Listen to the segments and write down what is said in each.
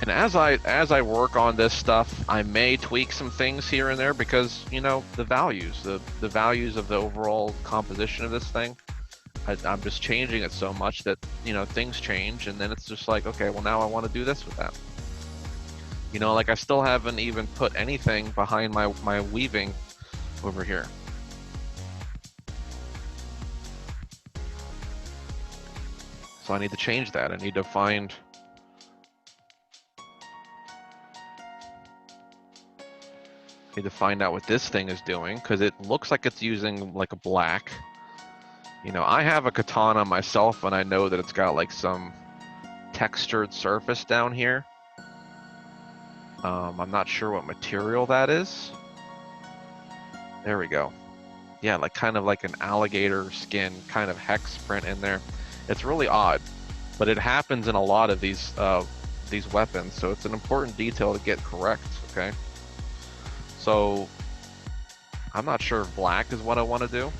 And as I work on this stuff, I may tweak some things here and there because, you know, the values of the overall composition of this thing, I'm just changing it so much that, you know, things change, and then it's just like, okay, well, now I want to do this with that. You know, like I still haven't even put anything behind my weaving over here. So I need to change that. I need to find out what this thing is doing, because it looks like it's using like a black. You know, I have a katana myself, and I know that it's got like some textured surface down here. I'm not sure what material that is. There we go. Yeah, like kind of like an alligator skin kind of hex print in there. It's really odd, but it happens in a lot of these weapons, so it's an important detail to get correct, okay? So I'm not sure if black is what I want to do,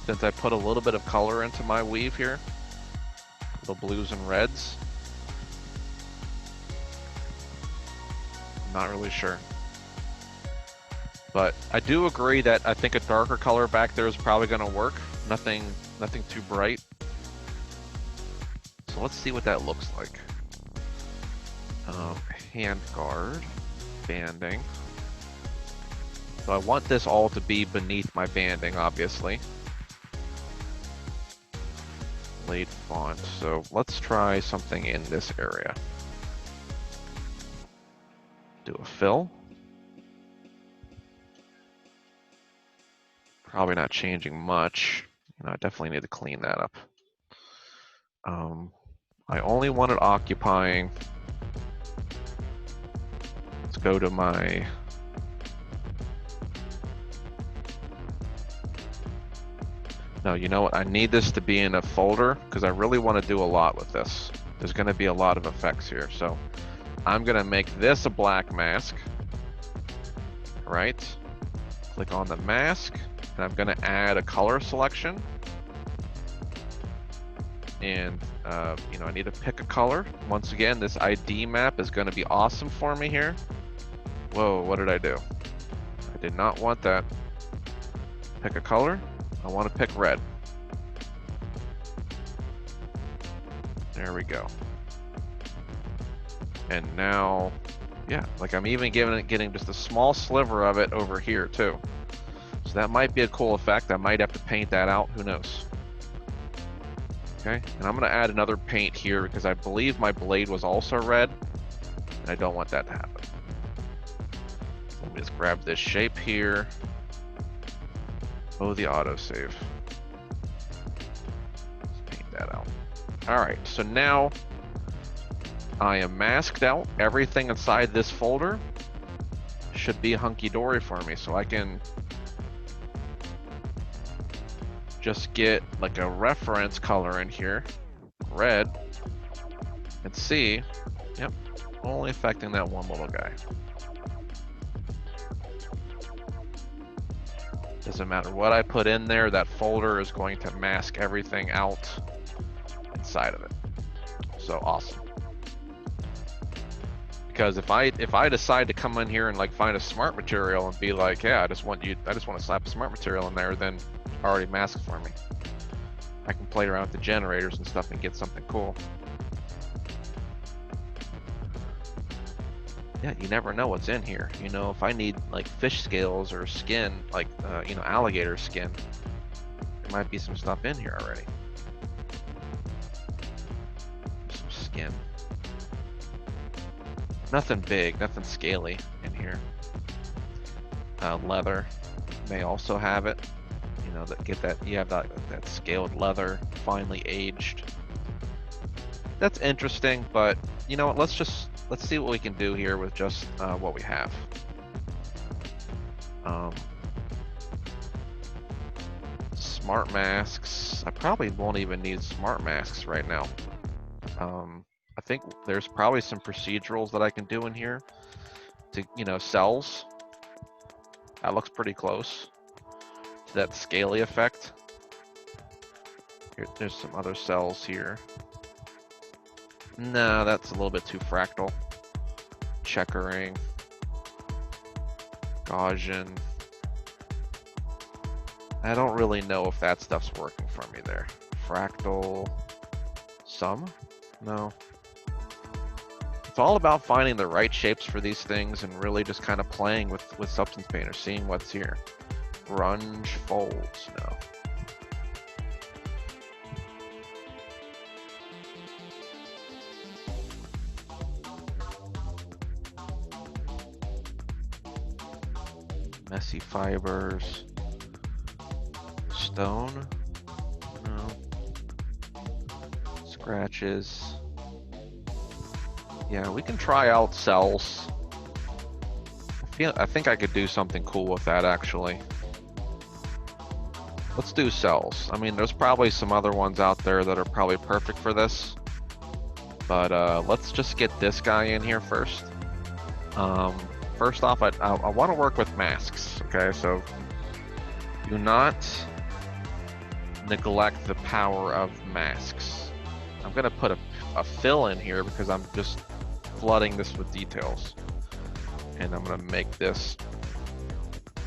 since I put a little bit of color into my weave here, the blues and reds. I'm not really sure. But I do agree that I think a darker color back there is probably going to work. Nothing too bright. So let's see what that looks like. Hand guard, banding. So I want this all to be beneath my banding, obviously. Blade font. So let's try something in this area. Do a fill. Probably not changing much. You know, I definitely need to clean that up. I only want it occupying. Let's go to my... No, you know what? I need this to be in a folder because I really want to do a lot with this. There's going to be a lot of effects here. So I'm going to make this a black mask. Right? Click on the mask. And I'm going to add a color selection. And, you know, I need to pick a color. Once again, this ID map is going to be awesome for me here. Whoa, what did I do? I did not want that. Pick a color. I want to pick red. There we go. And now, yeah, like I'm even getting just a small sliver of it over here too. So that might be a cool effect. I might have to paint that out. Who knows? Okay, and I'm going to add another paint here because I believe my blade was also red, and I don't want that to happen. So let me just grab this shape here. Oh, the autosave. Let's paint that out. All right, so now I am masked out. Everything inside this folder should be hunky-dory for me, so I can just get like a reference color in here, red, and see, yep, only affecting that one little guy. Doesn't matter what I put in there, that folder is going to mask everything out inside of it. So awesome. Because if I decide to come in here and like find a smart material and be like, yeah, I just want to slap a smart material in there, then already masked for me. I can play around with the generators and stuff and get something cool. Yeah, you never know what's in here. You know, if I need like fish scales or skin, like you know, alligator skin, there might be some stuff in here already. Some skin. Nothing big, nothing scaly in here. Leather may also have it. You know, that get that, you have that scaled leather, finely aged. That's interesting, but you know what? Let's see what we can do here with just what we have. Smart masks. I probably won't even need smart masks right now. I think there's probably some procedurals that I can do in here to, you know, cells. That looks pretty close to that scaly effect. There's some other cells here. No, that's a little bit too fractal. Checkering. Gaussian. I don't really know if that stuff's working for me there. Fractal. Some? No. It's all about finding the right shapes for these things and really just kind of playing with Substance Painter, seeing what's here. Grunge folds, no. Messy fibers. Stone, no. Scratches. Yeah, we can try out cells. I think I could do something cool with that, actually. Let's do cells. I mean, there's probably some other ones out there that are probably perfect for this. But let's just get this guy in here first. First off, I want to work with masks, okay? So do not neglect the power of masks. I'm going to put a fill in here because I'm just flooding this with details. And I'm going to make this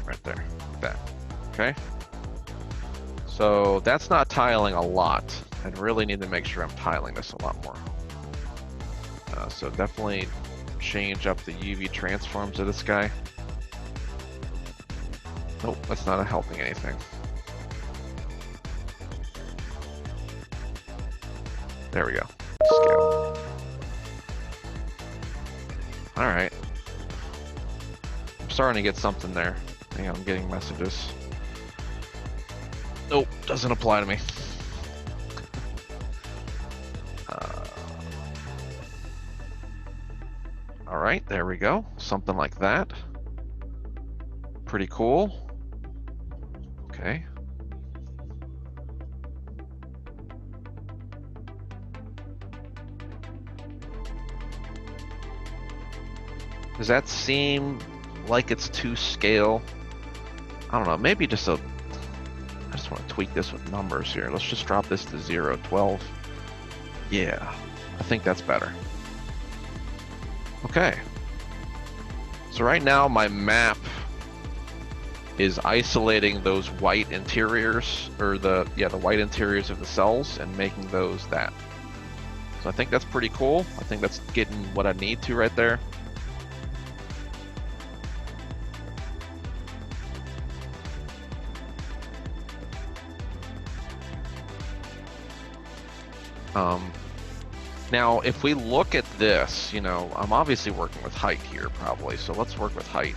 right there, like that, okay? So that's not tiling a lot. I really need to make sure I'm tiling this a lot more. So definitely change up the UV transforms of this guy. Nope, that's not helping anything. There we go. Scale. All right. I'm starting to get something there. Hang on, I'm getting messages. Nope, doesn't apply to me. All right, there we go. Something like that. Pretty cool. Okay. Does that seem like it's to scale? I don't know, maybe just a... I just want to tweak this with numbers here. Let's just drop this to 0, 12. Yeah, I think that's better. Okay. So right now my map is isolating those white interiors, or the white interiors of the cells, and making those that. So I think that's pretty cool. I think that's getting what I need to right there. Now, if we look at this, you know, I'm obviously working with height here probably, so let's work with height.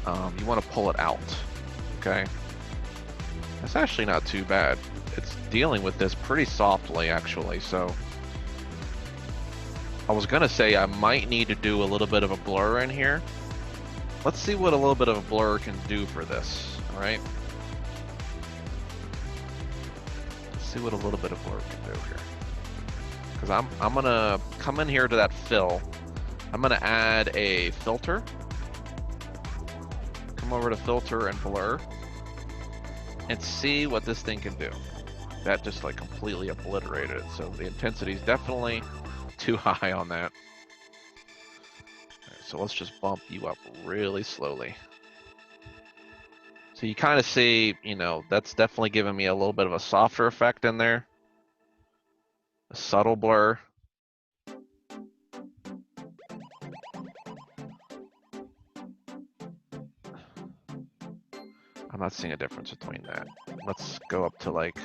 You want to pull it out, okay? That's actually not too bad. It's dealing with this pretty softly, actually, so... I was gonna say I might need to do a little bit of a blur in here. Let's see what a little bit of a blur can do for this, all right? Let's see what a little bit of blur can do here. Because I'm gonna come in here to that fill. I'm gonna add a filter. Come over to filter and blur. And see what this thing can do. That just like completely obliterated it. So the intensity is definitely too high on that. Right, so let's just bump you up really slowly. So you kind of see, you know, that's definitely giving me a little bit of a softer effect in there. A subtle blur. I'm not seeing a difference between that. Let's go up to like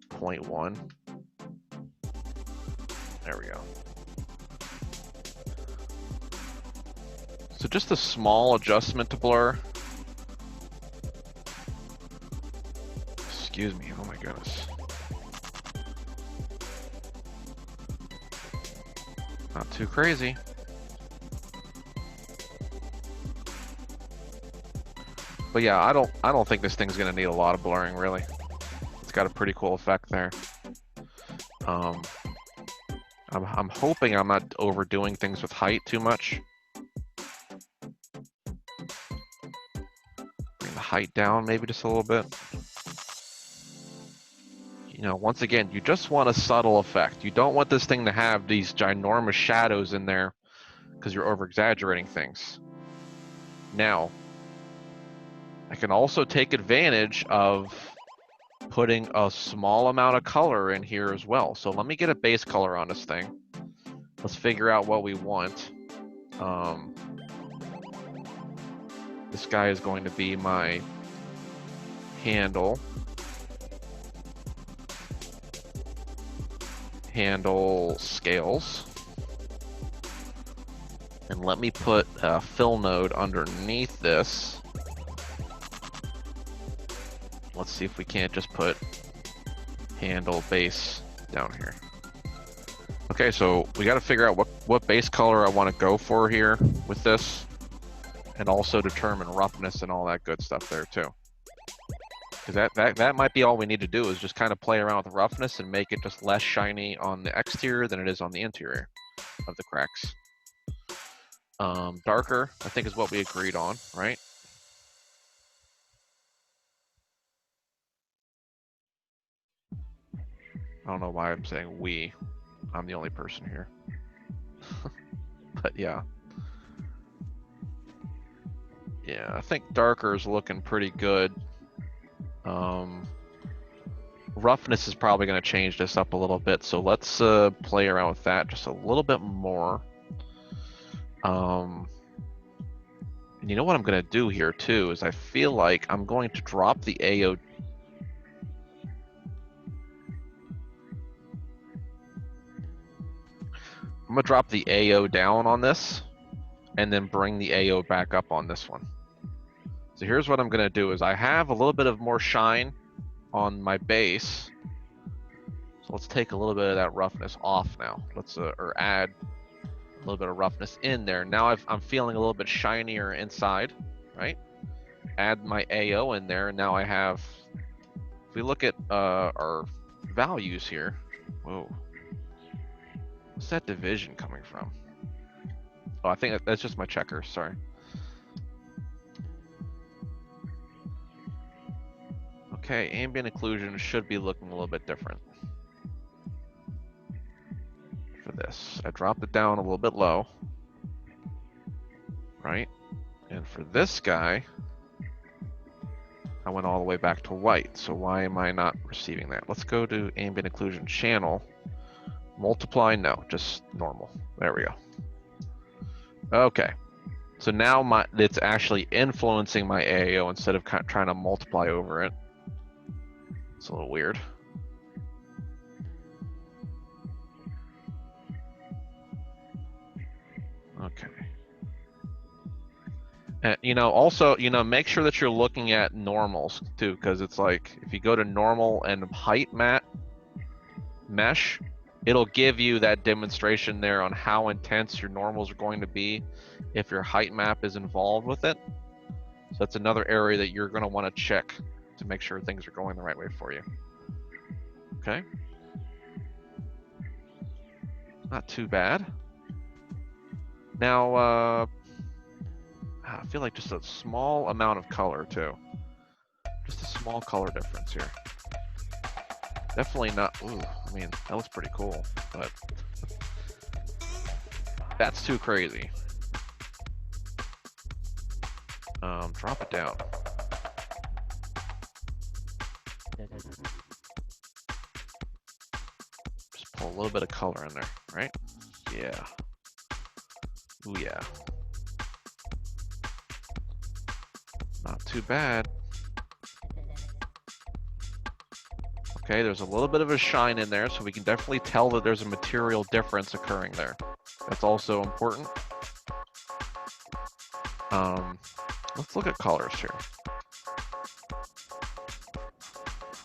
0.1. There we go. So just a small adjustment to blur. Excuse me, oh my goodness. Not too crazy. But yeah, I don't think this thing's gonna need a lot of blurring really. It's got a pretty cool effect there. I'm hoping I'm not overdoing things with height too much. Bring the height down maybe just a little bit. You know, once again, you just want a subtle effect. You don't want this thing to have these ginormous shadows in there because you're over-exaggerating things. Now, I can also take advantage of putting a small amount of color in here as well. So let me get a base color on this thing. Let's figure out what we want. This guy is going to be my handle scales. And let me put a fill node underneath this. Let's see if we can't just put handle base down here. Okay, so we got to figure out what base color I want to go for here with this, and also determine roughness and all that good stuff there too. Because that might be all we need to do, is just kind of play around with roughness and make it just less shiny on the exterior than it is on the interior of the cracks. Darker, I think, is what we agreed on, right? I don't know why I'm saying we. I'm the only person here. But yeah. Yeah, I think darker is looking pretty good. Roughness is probably going to change this up a little bit, so let's play around with that just a little bit more. And you know what I'm going to do here too is I feel like I'm going to drop the AO. I'm going to drop the AO down on this and then bring the AO back up on this one. So here's what I'm going to do is I have a little bit of more shine on my base. So let's take a little bit of that roughness off now. Let's or add a little bit of roughness in there. Now I'm feeling a little bit shinier inside, right? Add my AO in there, and now I have, if we look at our values here, whoa, what's that division coming from? Oh, I think that's just my checkers, sorry. Okay, ambient occlusion should be looking a little bit different. For this, I dropped it down a little bit low, right? And for this guy, I went all the way back to white. So why am I not receiving that? Let's go to ambient occlusion channel. Multiply, no, just normal. There we go. Okay, so now it's actually influencing my AO instead of trying to multiply over it. It's a little weird. Okay. And, you know, also, you know, make sure that you're looking at normals too, because it's like if you go to normal and height mesh, it'll give you that demonstration there on how intense your normals are going to be if your height map is involved with it. So that's another area that you're going to want to check to make sure things are going the right way for you. Okay. Not too bad. Now, I feel like just a small amount of color too. Just a small color difference here. Definitely not, ooh, I mean, that looks pretty cool, but that's too crazy. Drop it down. Just pull a little bit of color in there, right? Yeah. Ooh, yeah. Not too bad. Okay, there's a little bit of a shine in there, so we can definitely tell that there's a material difference occurring there. That's also important. Let's look at colors here.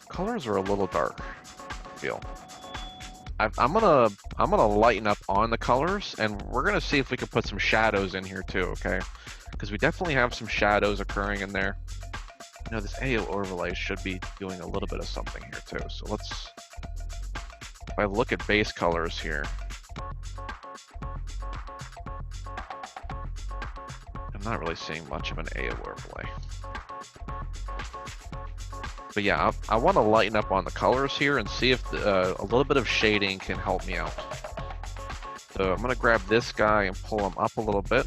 Colors are a little dark, I feel. I'm gonna lighten up on the colors, and we're gonna see if we can put some shadows in here too, okay? Because we definitely have some shadows occurring in there. You know, this AO overlay should be doing a little bit of something here too. So let's, if I look at base colors here, I'm not really seeing much of an AO overlay. But yeah, I want to lighten up on the colors here and see if a little bit of shading can help me out. So I'm gonna grab this guy and pull him up a little bit.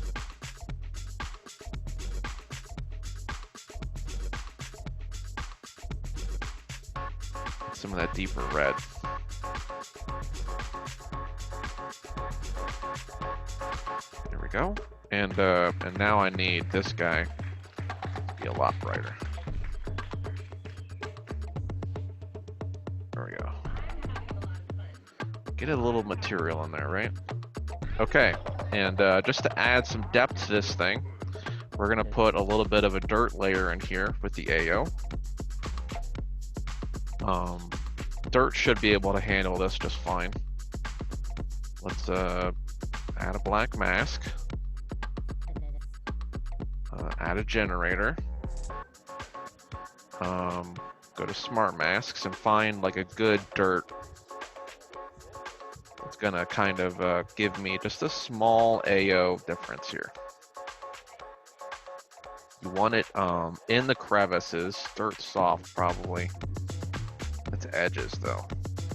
Some of that deeper red. There we go. And now I need this guy to be a lot brighter. There we go. Get a little material in there, right? Okay, and just to add some depth to this thing, we're gonna put a little bit of a dirt layer in here with the AO. Dirt should be able to handle this just fine. Let's add a black mask. Add a generator. Go to smart masks and find like a good dirt. It's gonna kind of give me just a small AO difference here. You want it in the crevices, dirt soft probably. That's edges though.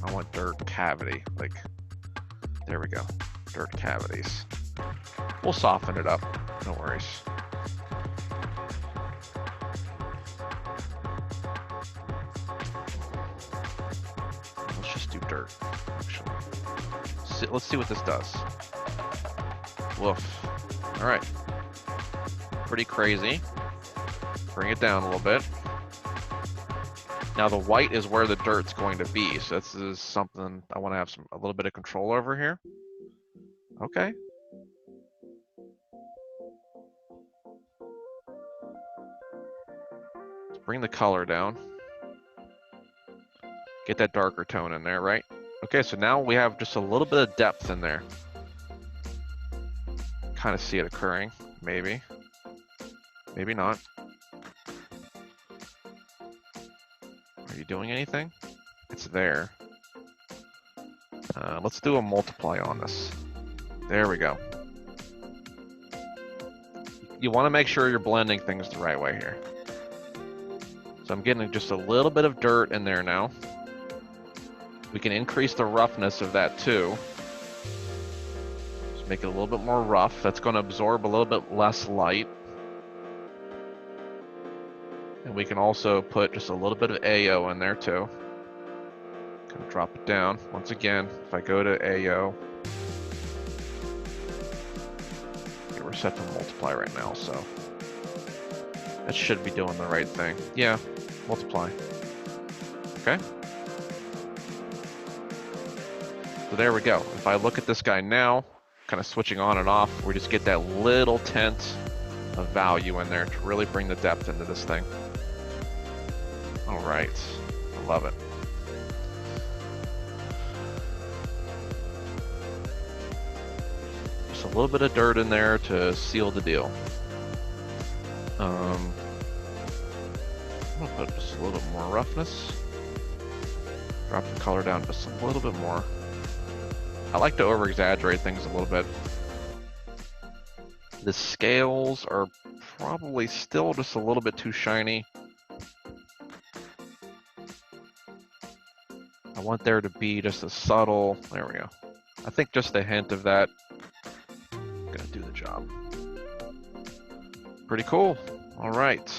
I want dirt cavity, like, there we go, dirt cavities. We'll soften it up, no worries. Let's just do dirt, actually. Let's see what this does. Woof. All right. Pretty crazy. Bring it down a little bit. Now the white is where the dirt's going to be, so this is something I want to have a little bit of control over here. Okay. Let's bring the color down. Get that darker tone in there, right? Okay, so now we have just a little bit of depth in there. Kind of see it occurring, maybe. Maybe not. Are you doing anything? It's there. Let's do a multiply on this. There we go. You want to make sure you're blending things the right way here. So I'm getting just a little bit of dirt in there now. We can increase the roughness of that too. Just make it a little bit more rough. That's going to absorb a little bit less light. And we can also put just a little bit of AO in there too. Gonna drop it down. Once again, if I go to AO, okay, we're set to multiply right now, so that should be doing the right thing. Yeah, multiply. Okay. So there we go. If I look at this guy now, kind of switching on and off, we just get that little tint of value in there to really bring the depth into this thing. All right, I love it. Just a little bit of dirt in there to seal the deal. I'm gonna put just a little bit more roughness. Drop the color down just a little bit more. I like to over-exaggerate things a little bit. The scales are probably still just a little bit too shiny. I want there to be just a subtle, there we go. I think just a hint of that is gonna do the job. Pretty cool. All right.